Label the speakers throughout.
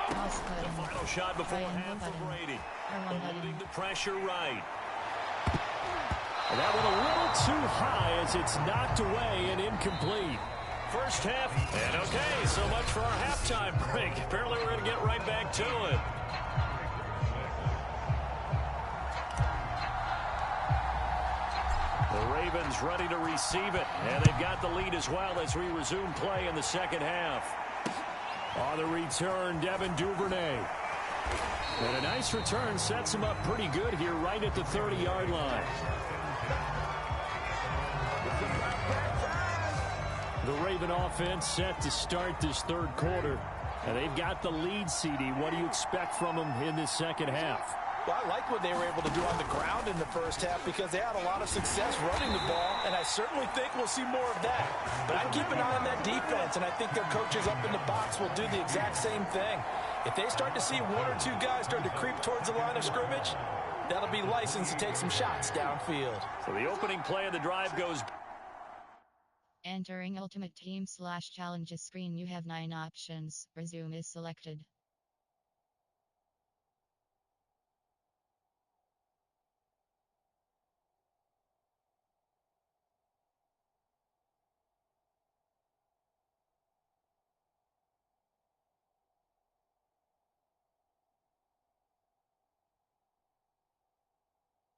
Speaker 1: The final shot before half for Brady. Holding the pressure right. And that one a little too high as it's knocked away and incomplete. First half, and okay, so much for our halftime break. Apparently we're going to get right back to it. The Ravens ready to receive it, and they've got the lead as well as we resume play in the second half. On the return, Devin Duvernay. And a nice return sets him up pretty good here right at the 30-yard line. The Raven offense set to start this third quarter. And they've got the lead, CD. What do you expect from them in this second half?
Speaker 2: Well, I like what they were able to do on the ground in the first half because they had a lot of success running the ball, and I certainly think we'll see more of that. But I keep an eye on that defense, and I think their coaches up in the box will do the exact same thing. If they start to see one or two guys start to creep towards the line of scrimmage, that'll be licensed to take some shots downfield.
Speaker 1: So the opening play of the drive goes.
Speaker 3: Entering Ultimate Team/Challenges screen, you have 9 options. Resume is selected.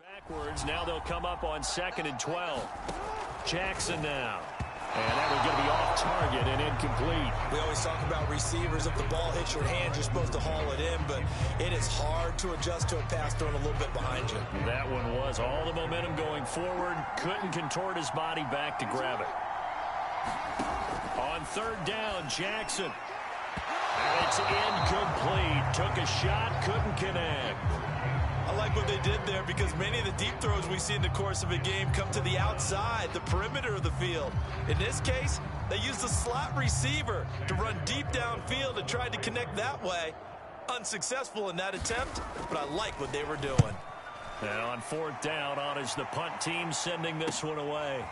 Speaker 1: Backwards, now they'll come up on 2nd and 12. Jackson now. And that one's going to be off target and incomplete.
Speaker 2: We always talk about receivers. If the ball hits your hand, you're supposed to haul it in, but it is hard to adjust to a pass thrown a little bit behind you.
Speaker 1: That one was all the momentum going forward. Couldn't contort his body back to grab it. On 3rd down, Jackson. And it's incomplete. Took a shot, couldn't connect.
Speaker 2: I like what they did there because many of the deep throws we see in the course of a game come to the outside, the perimeter of the field. In this case, they used a slot receiver to run deep downfield and tried to connect that way. Unsuccessful in that attempt, but I like what they were doing.
Speaker 1: And on 4th down, on is the punt team sending this one away.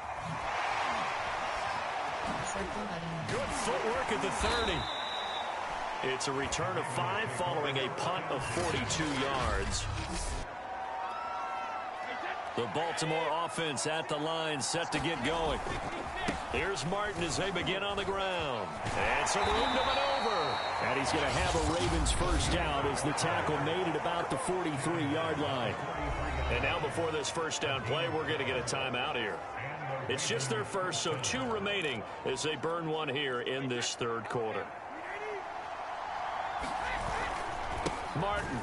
Speaker 1: Good footwork at the 30. It's a return of 5 following a punt of 42 yards. The Baltimore offense at the line, set to get going. Here's Martin as they begin on the ground. And some room to maneuver. And he's going to have a Ravens first down as the tackle made it about the 43-yard line. And now before this first down play, we're going to get a timeout here. It's just their first, so 2 remaining as they burn one here in this third quarter. Martin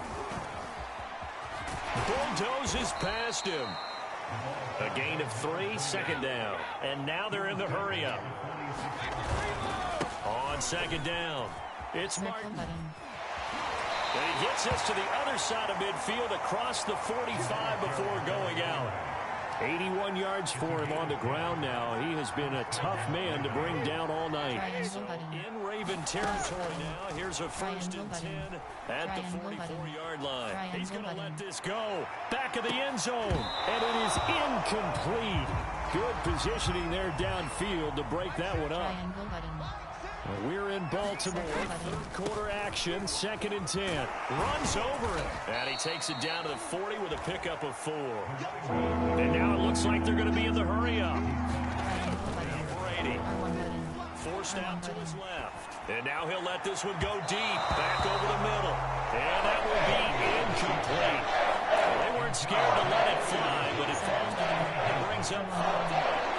Speaker 1: bulldozes past him. A gain of 3, 2nd down. And now they're in the hurry up. On 2nd down, it's Martin. And he gets us to the other side of midfield across the 45 before going out. 81 yards for him on the ground now. He has been a tough man to bring down all night. So in Raven territory now. Here's a 1st and 10 at the 44-yard line. He's going to let this go. Back of the end zone. And it is incomplete. Good positioning there downfield to break that one up. We're in Baltimore. 3rd quarter action. 2nd and 10. Runs over it. And he takes it down to the 40 with a pickup of 4. And now it looks like they're going to be in the hurry up. Brady forced out to his left. And now he'll let this one go deep. Back over the middle. And that will be incomplete. They weren't scared to let it fly, but it falls down and brings up 4th down.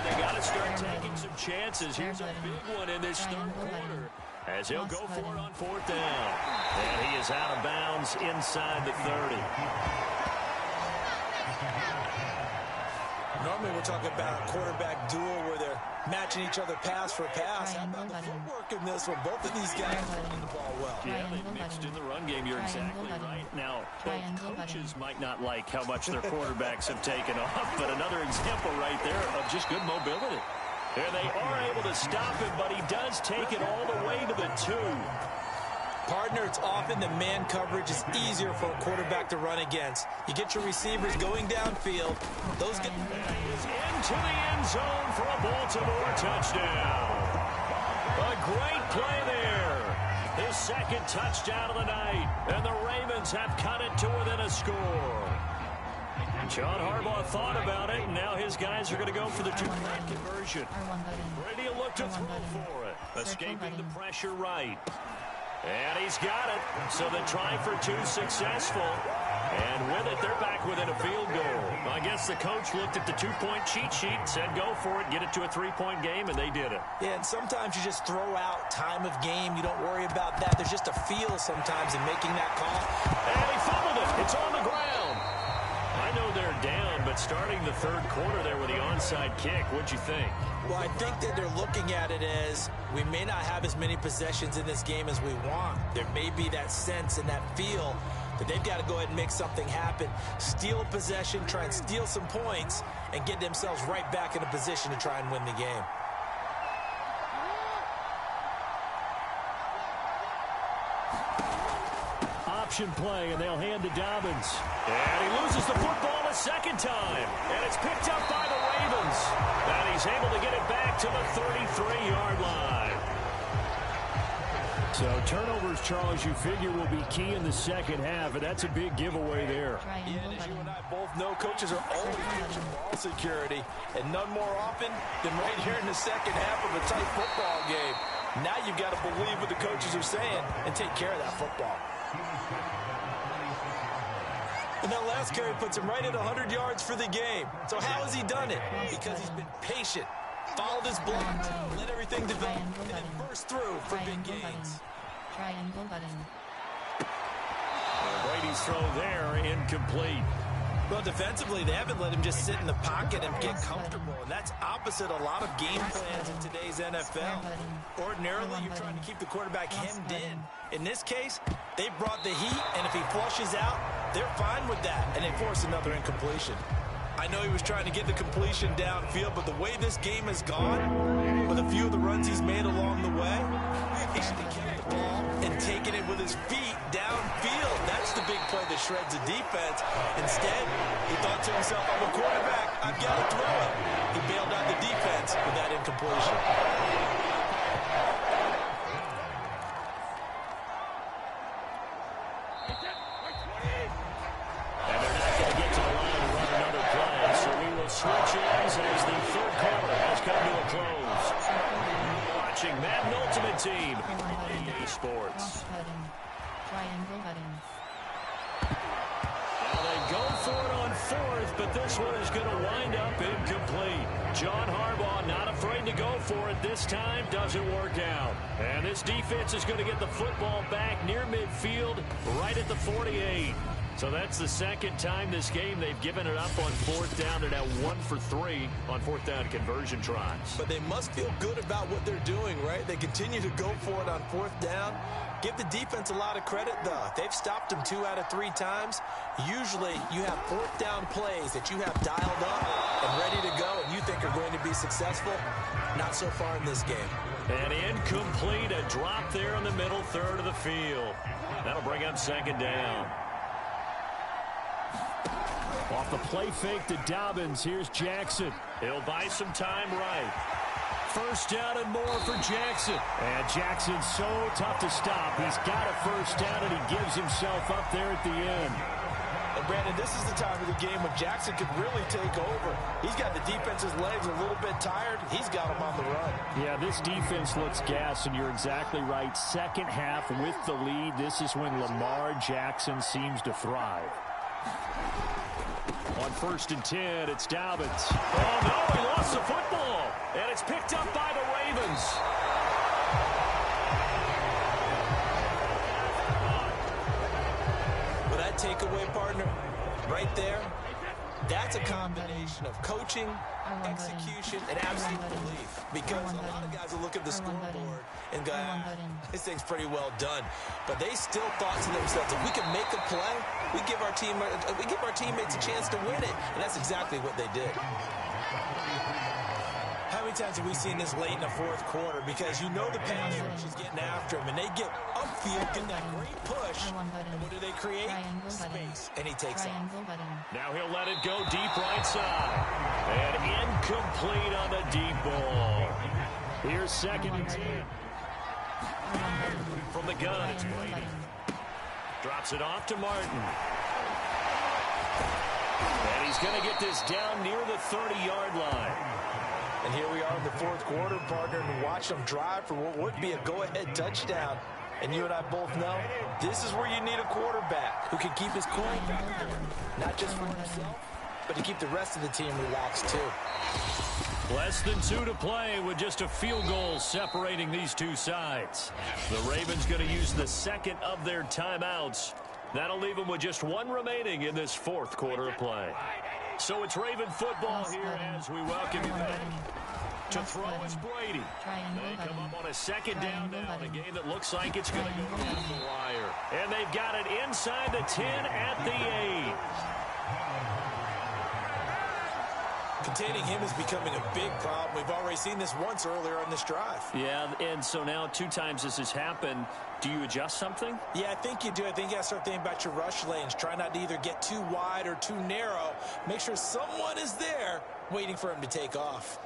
Speaker 1: They got to start taking some chances. Here's a big one in this third quarter as he'll go for it on 4th down. And he is out of bounds inside the 30.
Speaker 2: Normally we're talking about a quarterback duel where they're matching each other pass for pass. How about the footwork in this one? Both of these guys are running the ball well.
Speaker 1: Yeah, they mixed in the run game. You're exactly right. Now, both coaches might not like how much their quarterbacks have taken off, but another example right there of just good mobility. There they are able to stop him, but he does take it all the way to the 2.
Speaker 2: Partner, it's often the man coverage is easier for a quarterback to run against. You get your receivers going downfield. Those get
Speaker 1: into the end zone for a Baltimore touchdown. A great play there. his second touchdown of the night, and the Ravens have cut it to within a score. John Harbaugh thought about it, and now his guys are going to go for the two-point conversion. Brady will look to throw for it, escaping the pressure right. And he's got it, so the try for two successful. And with it, they're back within a field goal. I guess the coach looked at the two-point cheat sheet, said go for it, get it to a three-point game, and they did it.
Speaker 2: Yeah, and sometimes you just throw out time of game. You don't worry about that. There's just a feel sometimes in making that call.
Speaker 1: And he fumbled it. It's on the ground. I know they're down, but starting the third quarter there with the onside kick, what'd you think?
Speaker 2: Well, I think that they're looking at it as we may not have as many possessions in this game as we want. There may be that sense and that feel that they've got to go ahead and make something happen, steal a possession, try and steal some points, and get themselves right back in a position to try and win the game.
Speaker 1: Option play, and they'll hand to Dobbins. And he loses the football a second time. And it's picked up by the Ravens. And he's able to get it back to the 33-yard line. So turnovers, Charles, you figure will be key in the second half, and that's a big giveaway there.
Speaker 2: Yeah, and as you and I both know, coaches are always pushing ball security, and none more often than right here in the second half of a tight football game. Now you've got to believe what the coaches are saying and take care of that football. And that last carry puts him right at 100 yards for the game. So how has he done it? Because he's been patient, followed his block, let everything develop, and then burst through for big gains.
Speaker 3: Triangle button.
Speaker 1: Brady's throw there, incomplete.
Speaker 2: Well, defensively, they haven't let him just sit in the pocket and get comfortable, and that's opposite a lot of game plans in today's NFL. Ordinarily, you're trying to keep the quarterback hemmed in. In this case, they brought the heat, and if he flushes out, they're fine with that, and they force another incompletion. I know he was trying to get the completion downfield, but the way this game has gone, with a few of the runs he's made along the way, he should have kept the ball and taken it with his feet downfield. That's the big play that shreds the defense. Instead, he thought to himself, I'm a quarterback, I've got to throw it. He bailed out the defense with that incompletion.
Speaker 1: Switch ends as the third quarter has come to a close. Watching Madden Ultimate Team, EA Sports.
Speaker 3: Triangle button.
Speaker 1: Now they go for it on fourth, but this one is going to wind up incomplete. John Harbaugh not afraid to go for it this time, doesn't work out. And this defense is going to get the football back near midfield, right at the 48. So that's the second time this game they've given it up on fourth down. They're now 1 for 3 on fourth down conversion tries.
Speaker 2: But they must feel good about what they're doing, right? They continue to go for it on fourth down. Give the defense a lot of credit, though. They've stopped them 2 out of 3 times. Usually you have fourth down plays that you have dialed up and ready to go and you think are going to be successful. Not so far in this game.
Speaker 1: And incomplete, a drop there in the middle third of the field. That'll bring up second down. Off the play fake to Dobbins, here's Jackson. He'll buy some time right. First down and more for Jackson. And Jackson's so tough to stop. He's got a first down, and he gives himself up there at the end.
Speaker 2: And Brandon, this is the time of the game when Jackson could really take over. He's got the defense's legs a little bit tired. He's got them on the run.
Speaker 1: Yeah, this defense looks gassed, and you're exactly right. Second half with the lead, this is when Lamar Jackson seems to thrive. On 1st and 10, it's Dobbins. Oh, no, he lost the football. And it's picked up by the Ravens.
Speaker 2: With that takeaway, partner, right there, that's a combination of coaching, execution, and absolute belief. Because a lot of guys will look at the scoreboard and go, this thing's pretty well done. But they still thought to themselves, if we can make a play, we give our teammates a chance to win it. And that's exactly what they did. How many times have we seen this late in the fourth quarter? Because you know the pass rush is getting after him, and they get upfield, get that great push, and what do they create? Space, and he takes off.
Speaker 1: Now he'll let it go deep right side. And incomplete on the deep ball. Here's 2nd and 10. From the gun, it's Brady. Drops it off to Martin. And he's going to get this down near the 30-yard line.
Speaker 2: And here we are in the fourth quarter, partner, and watch them drive for what would be a go-ahead touchdown. And you and I both know this is where you need a quarterback who can keep his cool, not just for himself, but to keep the rest of the team relaxed too.
Speaker 1: Less than 2 to play with just a field goal separating these two sides. The Ravens going to use the second of their timeouts. That'll leave them with just 1 remaining in this fourth quarter of play. So it's Raven football here as we welcome you back. To throw is Brady. They come up on a second down now in a game that looks like it's going to go down the wire. And they've got it inside the 10 at the 8.
Speaker 2: Containing him is becoming a big problem. We've already seen this once earlier on this drive.
Speaker 1: Yeah, and so now 2 times this has happened. Do you adjust something?
Speaker 2: Yeah, I think you do. I think you got to start thinking about your rush lanes. Try not to either get too wide or too narrow. Make sure someone is there waiting for him to take off.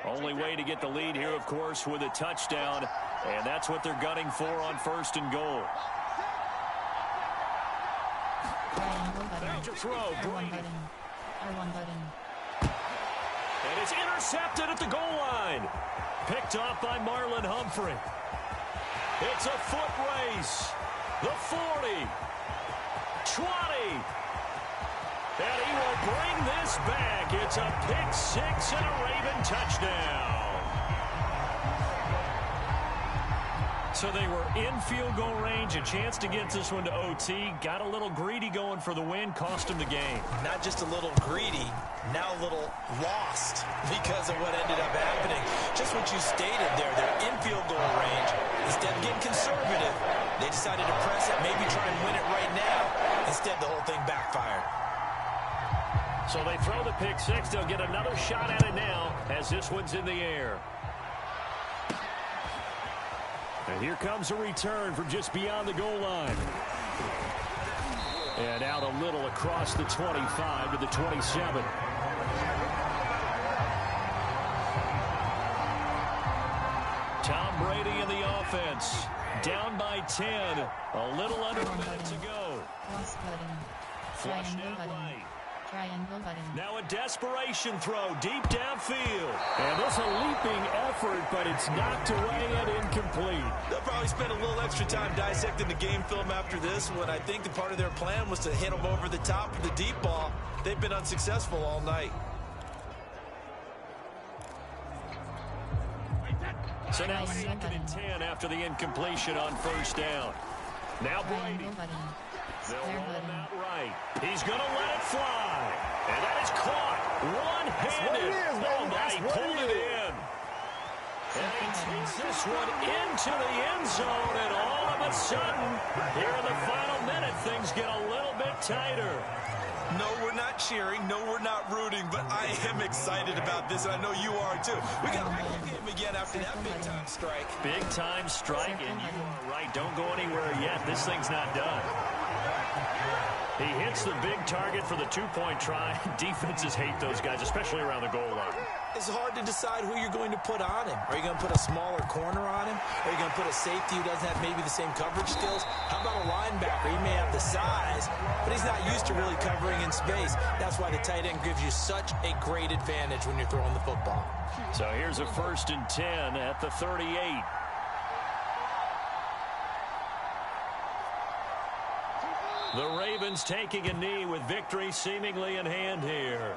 Speaker 1: Only way to get the lead here, of course, with a touchdown. And that's what they're gunning for on 1st and goal. Back to throw, Brady. And it's intercepted at the goal line. Picked off by Marlon Humphrey. It's a foot race. The 40. 20. And he will bring this back. It's a pick 6 and a Raven touchdown. So they were in field goal range, a chance to get this one to OT. Got a little greedy going for the win, cost him the game.
Speaker 2: Not just a little greedy, now a little lost because of what ended up happening. Just what you stated there, they're in field goal range. Instead of getting conservative, they decided to press it, maybe try and win it right now. Instead, the whole thing backfired.
Speaker 1: So they throw the pick 6. They'll get another shot at it now as this one's in the air. And here comes a return from just beyond the goal line. And out a little across the 25 to the 27. Tom Brady in the offense. Down by 10. A little under a minute to go. Flushed out right.
Speaker 3: Triangle button.
Speaker 1: Now a desperation throw deep downfield. And this a leaping effort, but it's knocked away and incomplete.
Speaker 2: They'll probably spend a little extra time dissecting the game film after this one. I think the part of their plan was to hit them over the top of the deep ball. They've been unsuccessful all night.
Speaker 1: So now 2nd and 10 after the incompletion on 1st down. Now Brady. They'll roll him out right. He's going to let it fly. And that is caught. One-handed. Oh, my, he pulled it in. And he takes this one into the end zone. And all of a sudden, here in the final minute, things get a little bit tighter.
Speaker 2: No, we're not cheering. No, we're not rooting. But I am excited about this, and I know you are, too. We got a ball game again after that big-time strike.
Speaker 1: Big-time strike, and you are right. Don't go anywhere yet. This thing's not done. He hits the big target for the 2-point try. Defenses hate those guys, especially around the goal line.
Speaker 2: It's hard to decide who you're going to put on him. Are you going to put a smaller corner on him? Are you going to put a safety who doesn't have maybe the same coverage skills? How about a linebacker? He may have the size, but he's not used to really covering in space. That's why the tight end gives you such a great advantage when you're throwing the football.
Speaker 1: So here's a 1st and 10 at the 38. The Ravens taking a knee with victory seemingly in hand here.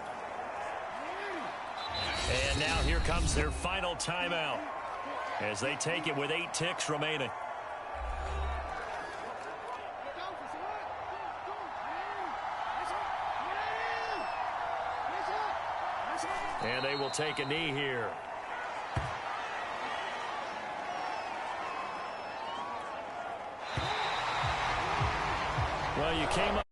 Speaker 1: And now here comes their final timeout as they take it with 8 ticks remaining. And they will take a knee here. Well, you came up.